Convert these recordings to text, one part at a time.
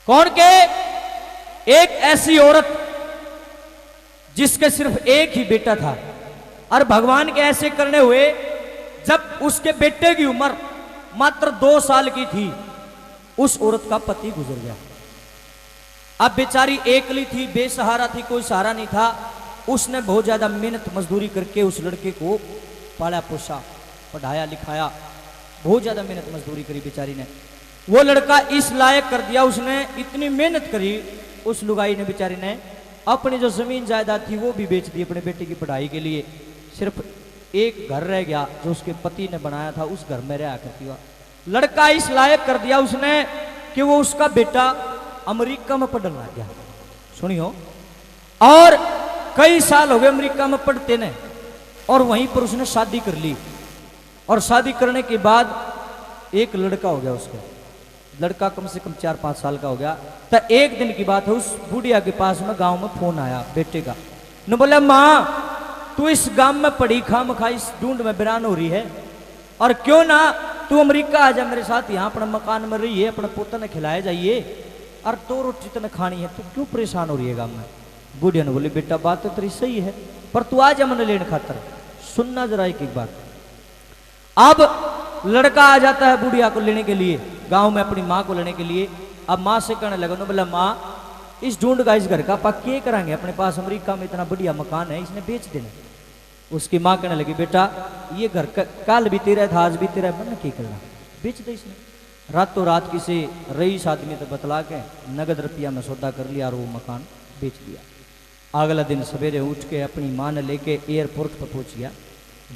कौन के? एक ऐसी औरत जिसके सिर्फ एक ही बेटा था और भगवान के ऐसे करने हुए जब उसके बेटे की उम्र मात्र 2 साल की थी, उस औरत का पति गुजर गया। अब बेचारी एकली थी, बेसहारा थी, कोई सहारा नहीं था। उसने बहुत ज्यादा मेहनत मजदूरी करके उस लड़के को पाला पोसा, पढ़ाया लिखाया, बहुत ज्यादा मेहनत मजदूरी करी बेचारी ने। वो लड़का इस लायक कर दिया, उसने इतनी मेहनत करी, उस लुगाई ने बेचारी ने अपनी जो जमीन जायदाद थी वो भी बेच दी अपने बेटे की पढ़ाई के लिए। सिर्फ एक घर रह गया जो उसके पति ने बनाया था, उस घर में रहा करती हुआ। लड़का इस लायक कर दिया उसने कि वो उसका बेटा अमेरिका में पढ़ने लग गया। सुनियो, और कई साल हो गए अमेरिका में पढ़ते ने, और वहीं पर उसने शादी कर ली। और शादी करने के बाद एक लड़का हो गया उसका। लड़का कम से कम 4-5 साल का हो गया। तो एक दिन की बात है, उस बुढ़िया के पास में गांव में फोन आया बेटे का। न बोला, माँ तू इस गांव में पढ़ी खाम खा इस ढूंढ में बिरान हो रही है, और क्यों ना तू अमेरिका आ जा मेरे साथ, यहाँ अपने मकान में रही है, अपने पोता ने खिलाए जाइए, और 2 रोटी तने खानी है, तू क्यों परेशान हो रही है गांव में? बुढ़िया ने बोली, बेटा बात तो तेरी सही है, पर तू आ जा मन लेने खातर। सुनना जरा एक बात। अब लड़का आ जाता है बुढ़िया को लेने के लिए, गांव में अपनी माँ को लेने के लिए। अब माँ से कहने लगा, बोला माँ इस ढूंढ का इस घर का पा क्या कराएंगे, अपने पास अमेरिका में इतना बढ़िया मकान है, इसने बेच देना। उसकी माँ कहने लगी, बेटा ये घर कल भी तेरा था, आज भी तेरा, मन क्या करना, बेच दे इसने। रातों रात किसी रईस आदमी तो बतला के नगद रुपया में सौदा कर लिया और वो मकान बेच दिया। अगला दिन सवेरे उठ के अपनी माँ ने लेके एयरपोर्ट पर पहुंच गया।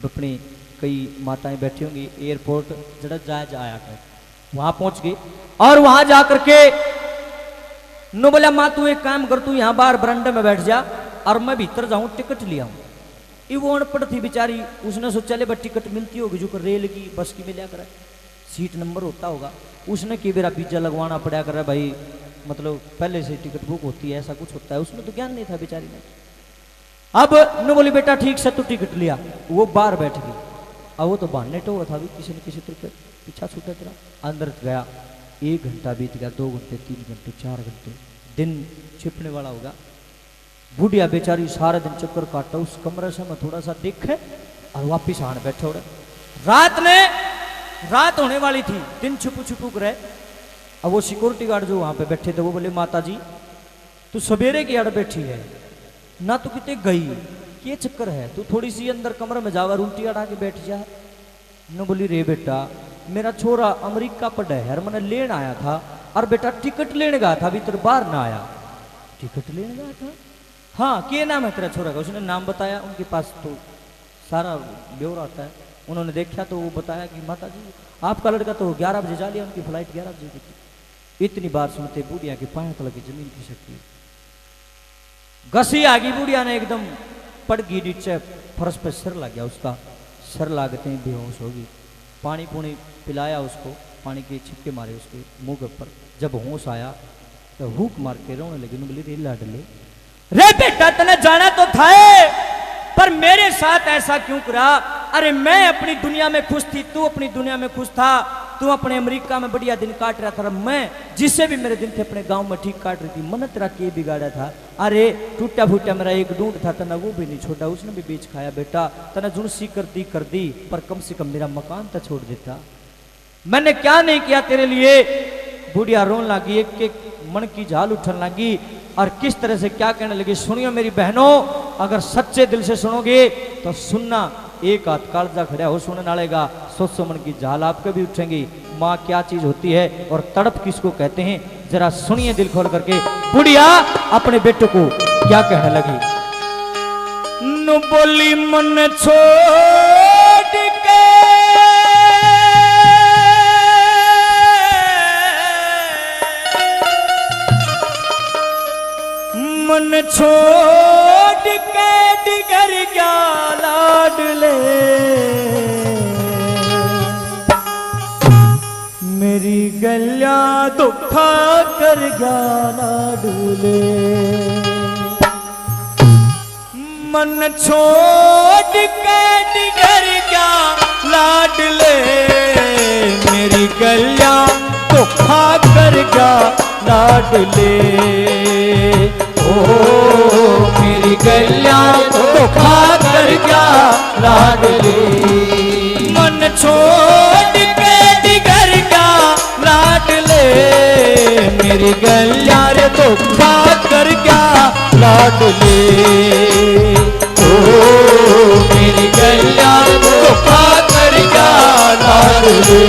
अपनी कई माताएं बैठी होंगी, एयरपोर्ट जड़ा जाया कर, वहां पहुंच गई। और वहां जाकर के नो बोला, माँ तू एक काम कर, तू यहाँ बाहर बरंडे में बैठ जा और मैं भीतर जाऊं, टिकट लिया हूं। वो अनपढ़ थी बेचारी, उसने सोचा ले टिकट मिलती होगी जो रेल की बस की मिला करे, सीट नंबर होता होगा। उसने कि मेरा वीजा लगवाना पड़ा कर भाई, मतलब पहले से टिकट बुक होती है, ऐसा कुछ होता है। उसमें तो ज्ञान नहीं था बेचारी में। अब न बोली, बेटा ठीक से तू टिकट लिया। वो बाहर बैठ गई। अब वो तो बहाने टो था भी, किसी न किसी तरह पीछा छूटा तेरा। अंदर गया, 1 घंटा बीत गया, 2 घंटे, 3 घंटे, 4 घंटे, दिन छिपने वाला होगा। बुढ़िया बेचारी सारा दिन चक्कर काटा, उस कमरे से मैं थोड़ा सा देखे और वापिस आने बैठे। उड़े रात होने वाली थी, दिन छुपू छुपू रहे। अब वो सिक्योरिटी गार्ड जो वहां पे बैठे थे वो बोले, माता जी तू सवेरे की आड़ बैठी है ना, तू कितने गई, क्या चक्कर है, तू थोड़ी सी अंदर कमरे में जावा, उल्टी आड़ आके बैठ जा। न बोली, रे बेटा मेरा छोरा अमेरिका पढ़ा है, मैंने लेन आया था, और बेटा टिकट लेने गया था, अभी तेरे बाहर ना आया। टिकट लेने गया था? हाँ, क्या नाम है तेरा छोरा का? उसने नाम बताया। उनके पास तो सारा ब्यौरा आता है। उन्होंने देखा तो वो बताया कि माता जी आपका लड़का तो 11 बजे जा लिया, उनकी फ्लाइट 11 बजे की थी। इतनी बार सुनते बुढ़िया के पाए तले की जमीन खिसकती, घसी आ गई। बुढ़िया ने एकदम पड़ गई नीचे, फर्श पे सिर लग गया उसका। सिर लागते ही बेहोश होगी। पानी पुणी पिलाया उसको, पानी के छिपके मारे उसके मुंह के ऊपर। जब होश आया तो हुक मार के रोने लगी। बोली, रे लाडले, रे बेटा तने जाना तो था, पर मेरे साथ ऐसा क्यों करा? अरे मैं अपनी दुनिया में खुश थी, तू अपनी दुनिया में खुश था, तू अपने अमेरिका में बढ़िया दिन काट रहा था, मैं जिससे भी मेरे दिन थे अपने गांव में ठीक काट रही थी। मन तेरा के बिगाड़ा था? अरे टूटा फूटा मेरा एक ढूंढ था, तना वो भी नहीं छोड़ा, उसने भी बेच खाया। बेटा तना जुनसी कर दी, पर कम से कम मेरा मकान तो छोड़ देता। मैंने क्या नहीं किया तेरे लिए? बुढ़िया रोन लगी, एक एक मन की झाल उठन लगी, और किस तरह से क्या कहने लगी। सुनियो मेरी बहनों, अगर सच्चे दिल से सुनोगे तो सुनना, एक हाथ कालजा खड़ा हो सुनने वालेगा, 100 मन की झाल आपके भी उठेंगी। माँ क्या चीज होती है और तड़प किसको कहते हैं, जरा सुनिए दिल खोल करके। बुढ़िया अपने बेटे को क्या कहने लगी। नु बोली, मन छोड़ के मन छोड़ के डिगर गया लाडले, मेरी गलिया दुखा कर गया लाडले। मन छोड़ के डिगर गया लाडले, मेरी गलिया दुखा कर गया लाडले। लाडले, ओ मेरी गैया तो खा कर क्या लाडले, मन छोड़ के दिगर क्या लाडले, मेरी गैया रे तो खा कर क्या लाडले, ओ मेरी गैया तो खा कर क्या लाडले।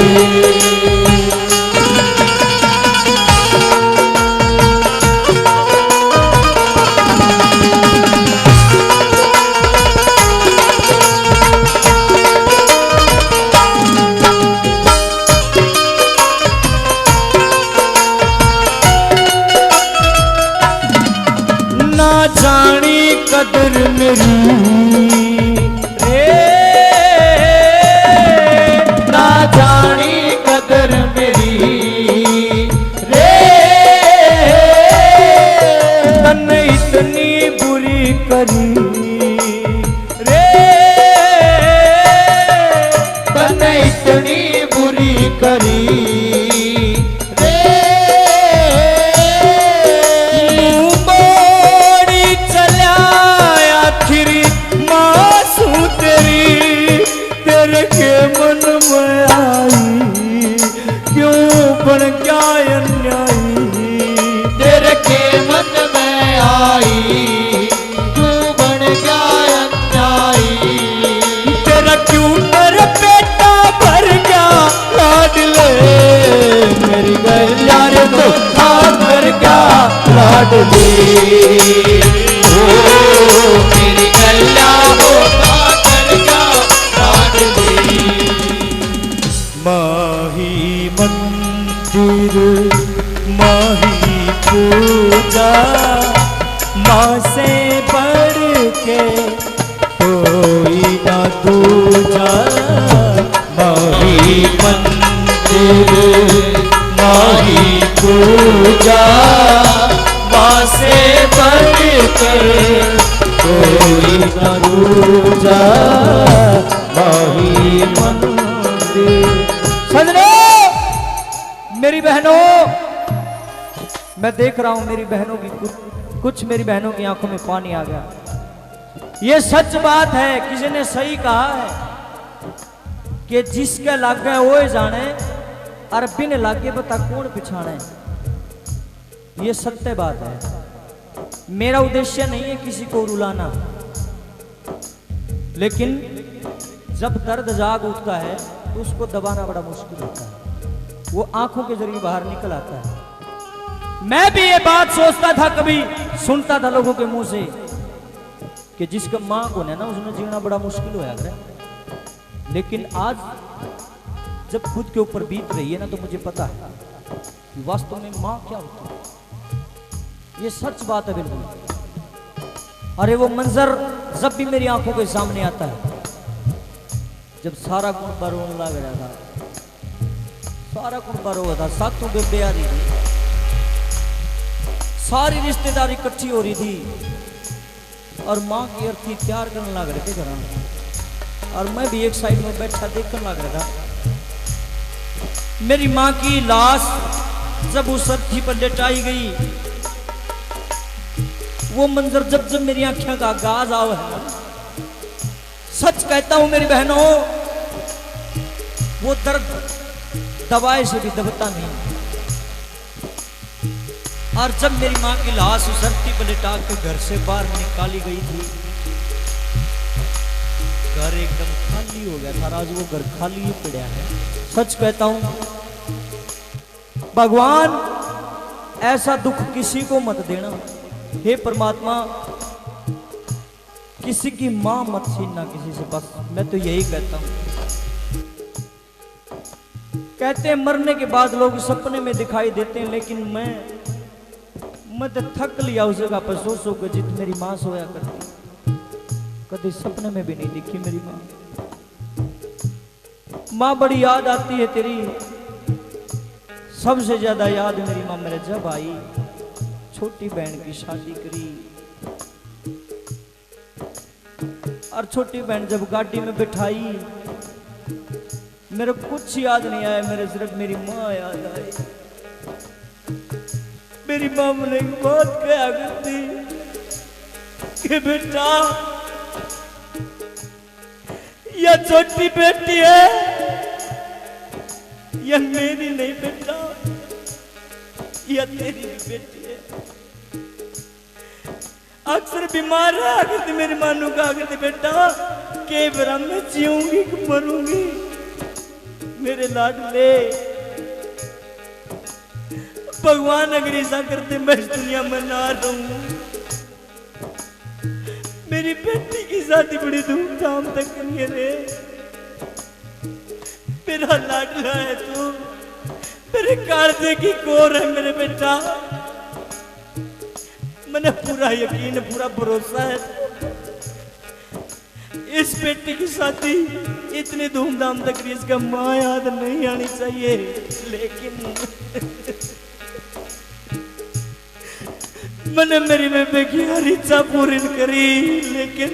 जानी कदर मेरी रे, ना जानी कदर मेरी रे, तन्ने इतनी बुरी करी रे, तन्ने इतनी बुरी करी लाडली, ओ मेरी गैया हो पाकर क्या लाडली, माही मंदिर माही पूजा, माँ से बढ़ के कोई ना दूजा, माही मंदिर माही पूजा, माँ से बढ़कर कोई न दूजा, माही मंदिर। सजनो, मेरी बहनों, मैं देख रहा हूं मेरी बहनों की कुछ मेरी बहनों की आंखों में पानी आ गया। ये सच बात है, किसी ने सही कहा है कि जिसके लागे वो जाने और बिन लागे बता कौन पिछाने। ये सत्य बात है। मेरा उद्देश्य नहीं है किसी को रुलाना, लेकिन जब दर्द जाग उठता है तो उसको दबाना बड़ा मुश्किल होता है, वो आंखों के जरिए बाहर निकल आता है। मैं भी ये बात सोचता था, कभी सुनता था लोगों के मुंह से कि जिसका मां को है ना उसमें जीना बड़ा मुश्किल होया करे, लेकिन आज जब खुद के ऊपर बीत रही है ना तो मुझे पता है कि वास्तव में मां क्या होती है। ये सच बात है बिल्कुल। अरे वो मंजर जब भी मेरी आंखों के सामने आता है, जब सारा कुंबा रोने लग रहा था, सारा कुंबा रो रहा था, सातों बेबे आ रही थी, सारी रिश्तेदारी इकट्ठी हो रही थी और माँ की अर्थी तैयार करने लग रहे थे घर, और मैं भी एक साइड में बैठा देखने लग रहा था। मेरी माँ की लाश जब उस अर्थी पर लेटाई गई, वो मंजर जब जब मेरी आंखों का आगाज आवा है, सच कहता हूं मेरी बहनों, वो दर्द दवाई से भी दबता नहीं। और जब मेरी मां की लाश उस धरती पर लिटा के घर से बाहर निकाली गई थी, घर एकदम खाली हो गया था। आज वो घर खाली ही पड़ा है। सच कहता हूं, भगवान ऐसा दुख किसी को मत देना। हे परमात्मा, किसी की मां मत छीनना किसी से, बस मैं तो यही कहता हूं। कहते हैं मरने के बाद लोग सपने में दिखाई देते हैं, लेकिन मैं तो थक लिया उस जगह पर सोच सोच कर, जित मेरी मां सोया करती, कभी सपने में भी नहीं दिखी मेरी मां। मां बड़ी याद आती है तेरी, सबसे ज्यादा याद मेरी मां मेरे जब आई, छोटी बहन की शादी करी, और छोटी बहन जब गाड़ी में बिठाई, मेरे कुछ याद नहीं आया, मेरे सिर्फ मेरी माँ याद आई। मेरी माँ ने बहुत कहा करती कि बेटा यह छोटी बेटी है, यह मेरी नहीं बेटा, यह तेरी भी बेटी है। अक्सर बीमार रहा करती मेरी माँ ने कहा करती बेटा के बरा मैं जीऊंगी कि मरूंगी, मेरे लाडले। भगवान अगर ऐसा करते मैं इस दुनिया में ना रहूं। मेरी बेटी की शादी बड़ी धूमधाम से करिए रे, मेरा लाडला है तू, मेरे कालजे की कोर है मेरे बेटा। मैंने पूरा यकीन पूरा भरोसा है इस बेटी की शादी इतनी धूमधाम से करिए, इसका माँ याद नहीं आनी चाहिए। लेकिन मैंने मेरी बेबे की हर इच्छा पूरी करी, लेकिन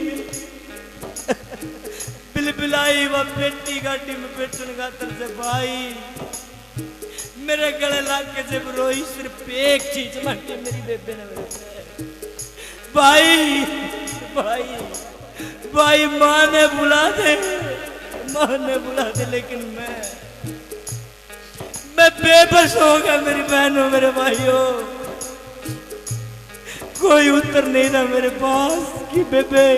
बिलबिलाई वह बेटी गाड़ी में बैठने खातर से भाई मेरे गले लाग के जब रोई, सिर्फ एक चीज मांगी मेरी बेबे ने मेरे से, भाई भाई भाई माँ ने बुला दे, माँ ने बुला दे। लेकिन मैं बेबस हो गया मेरी बहनों मेरे भाइयों, कोई उत्तर नहीं था मेरे पास कि बेबे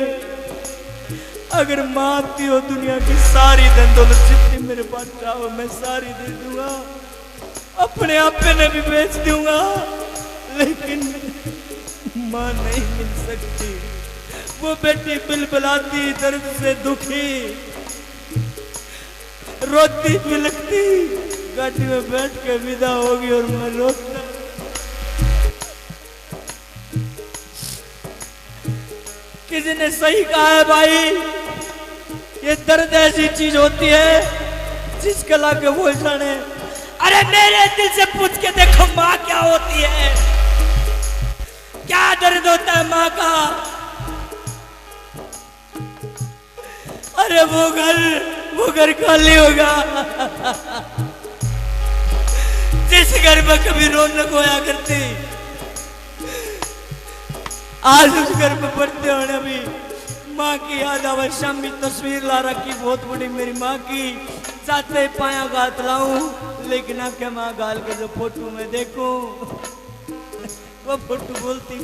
अगर मांगती हो दुनिया की सारी धन दौलत जितनी मेरे पास चाहो मैं सारी दे दूंगा, अपने आपे ने भी बेच दूंगा, लेकिन मां नहीं मिल सकती। वो बेटी बिलबिलाती दर्द से दुखी रोती बिलखती गाड़ी में बैठ के विदा होगी और मैं रोता। किसी ने सही कहा है भाई, ये दर्द ऐसी चीज होती है जिस कला के वो जाने। अरे मेरे दिल से पूछ के देखो माँ क्या होती है, क्या दर्द होता है माँ का। अरे वो घर खाली होगा जिस घर में कभी रौनक होया करती, आज उस घर में पढ़ते होने अभी माँ की याद आवे। शामी तस्वीर ला रखी बहुत बड़ी मेरी माँ की, चाहते पाया गात लाऊं, लेकिन आके माँ गाल के जो फोटो में देखूं वो फोटो बोलती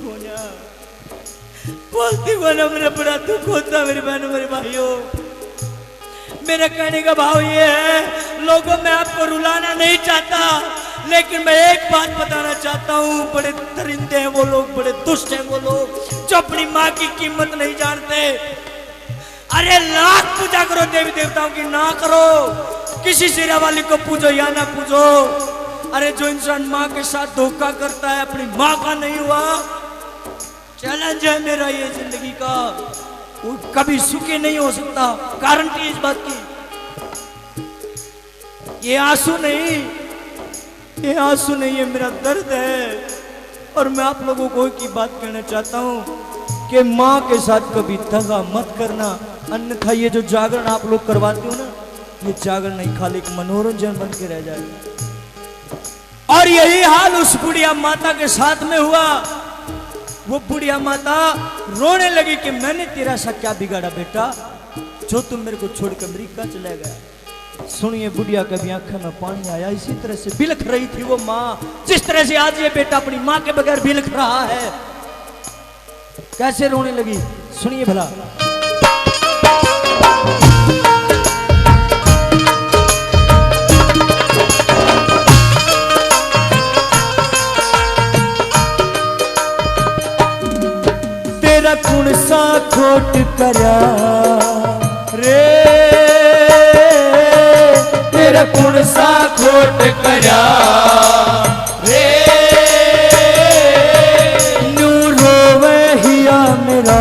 कोना मेरा बड़ा दुख होता मेरी बहनों मेरे भाइयों। मेरे कहने का भाव ये है, लोगों में आपको रुलाना नहीं चाहता, लेकिन मैं एक बात बताना चाहता हूँ, बड़े दरिंदे हैं वो लोग, बड़े दुष्ट हैं वो लोग जो अपनी माँ की कीमत नहीं जानते। अरे लाख पूजा करो देवी देवताओं की, ना करो किसी सिरा वाली को पूजो या ना पूजो। अरे जो इंसान माँ के साथ धोखा करता है अपनी माँ का नहीं हुआ, चैलेंज है मेरा ये जिंदगी का, वो कभी सुखी नहीं हो सकता। गारंटी इस बात की। ये आंसू नहीं, ये आंसू नहीं, ये मेरा दर्द है। और मैं आप लोगों को एक ही बात कहना चाहता हूँ कि माँ के साथ कभी दगा मत करना, अन्यथा ये जो जागरण आप लोग करवाते हो ना, ये जागरण नहीं खाली एक मनोरंजन बन के रह जाएगा। और यही हाल उस बुढ़िया माता के साथ में हुआ। वो बुढ़िया माता रोने लगी कि मैंने तेरा सा क्या बिगाड़ा बेटा जो तुम मेरे को छोड़कर अमेरिका चला गया। सुनिए बुढ़िया कभी आंखों में पानी आया, इसी तरह से बिलख रही थी वो माँ, जिस तरह से आज ये बेटा अपनी माँ के बगैर बिलख रहा है। कैसे रोने लगी सुनिए भला। तेरा कौन सा खोट करा रे, तेरा कौन सा खोट करा रे, नू रोवे हिया मेरा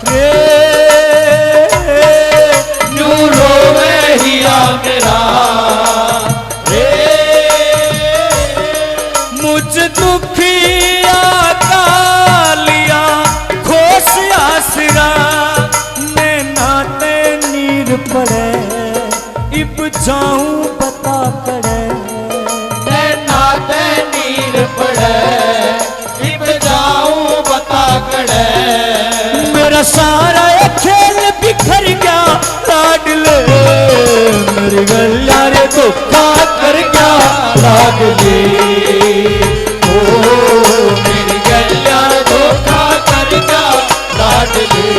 रे, नू रोवे हिया मेरा रे, मुझ दुखिया कालिया खोस आसरा मैं नाते नीर पड़े, इब जाऊं बता पड़े, मैं नाते नीर पड़े, सारा ये खेल बिखर गया लाडले, मेरी गलिया रे धोखा कर गया लाडले, ओ मेरी गलिया धोखा कर गया लाडली।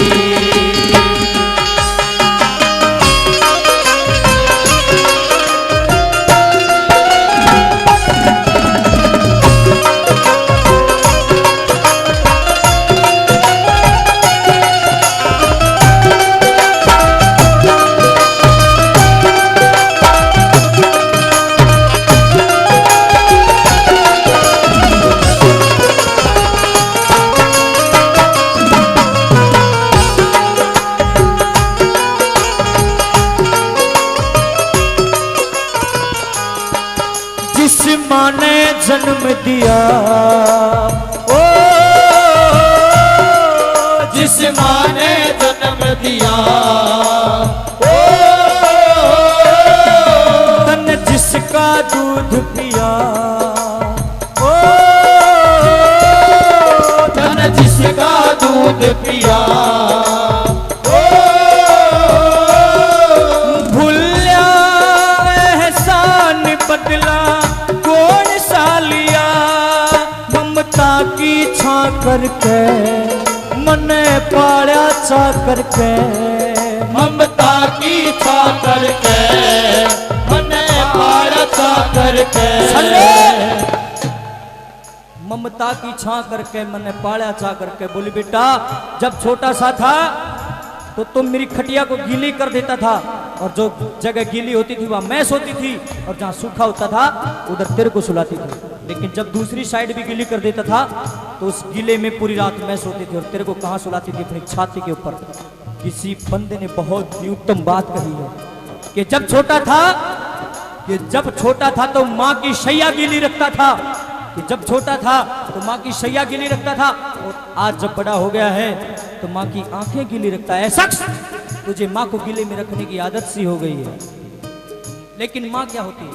जिस माँ ने जन्म दिया, ओ जिस माँ ने जन्म दिया, ओ तन जिसका दूध पिया, ओ तन जिसका दूध पिया, ओ भूलिया एहसान बदला कौन सा लिया, ममता की छा करके मने पाड़ा चा करके, ममता की छा करके मने पाड़ा चा करके, ममता की छा करके मैंने पाड़ा चा करके। बोली बेटा जब छोटा सा था तो तुम मेरी खटिया को गीली कर देता था, और जो जगह गीली होती थी वहां मैं सोती थी, और जहां सूखा होता था उधर तेरे को सुलाती थी। लेकिन जब दूसरी साइड भी गीली कर देता था तो उस गीले में पूरी रात मैं सोती थी, और तेरे को कहां सुलाती थी? अपनी छाती के ऊपर। किसी बंदे ने बहुत ही उत्तम बात कही है कि जब छोटा था तो माँ की शैया गीली रखता था, कि जब छोटा था तो माँ की शैया गीली रखता था, और आज जब बड़ा हो गया है तो माँ की आंखें गीली रखता है। शख्स तुझे माँ को गीले में रखने की आदत सी हो गई है। लेकिन माँ क्या होती है?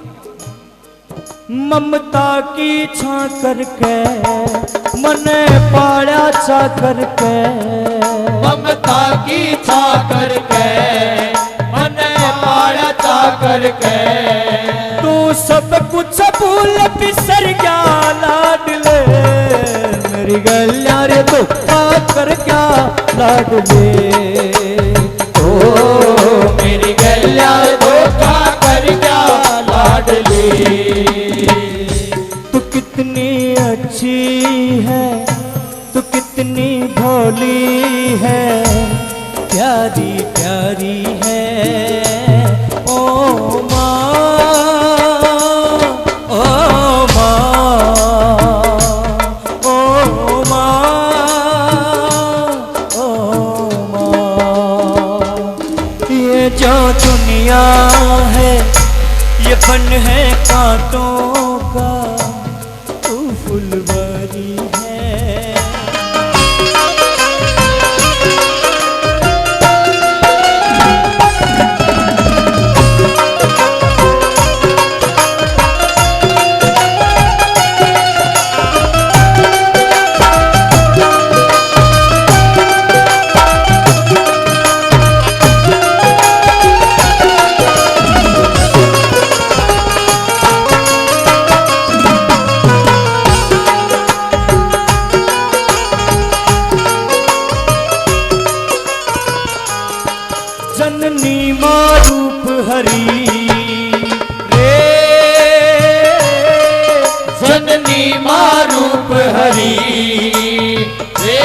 ममता की छा करके मने पाड़ा चा करके, ममता की छा करके मने पाड़ा चा करके, तू सब कुछ भूल बिसर गया लाडले, मेरी गलिया रे धोखा कर गया लाडले, ओ मेरी गलिया धोखा कर गया लाडली। तू कितनी अच्छी है, तू कितनी भोली है, प्यारी प्यारी है ओ माँ, ओ माँ, ओ माँ, ओ माँ। ये जो दुनिया है ये फन है कांटों का, तू फुलवारी है। जननी माँ रूप हरी रे, जननी माँ रूप हरी रे,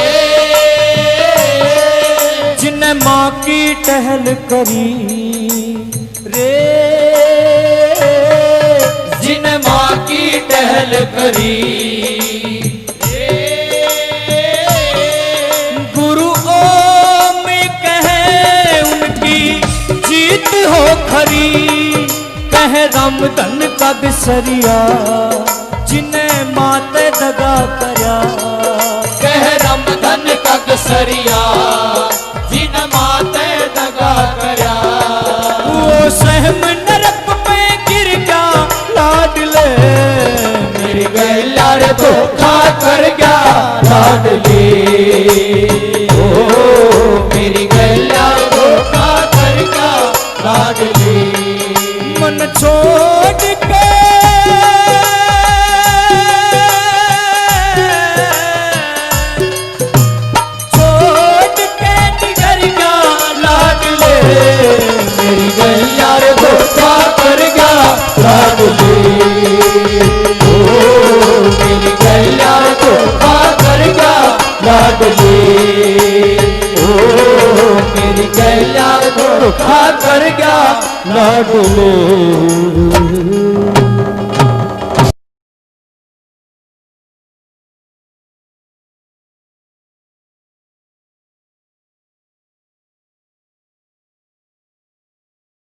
जिन्हें माँ की टहल करी रे, जिन माँ की टहल करी रे, गुरु ओम कहे उनकी जीत हो खरी, कहे रामधन का बिसरिया जिन्हें माते दगा करया, कह रामधन का बिसरिया जिन माते दगा करया, वो सहम नरक में गिर गया लाडले, मेरी गलिया रे धोखा कर गया लाडली, ओ लाडली मन छोड़ के निकर गया लाडले मेरी गैया रे धोखा कर गया लाडली ओ मेरी गैया रे धोखा कर गया लाडली ओ मेरी गैया रे धोखा कर गया लाडली।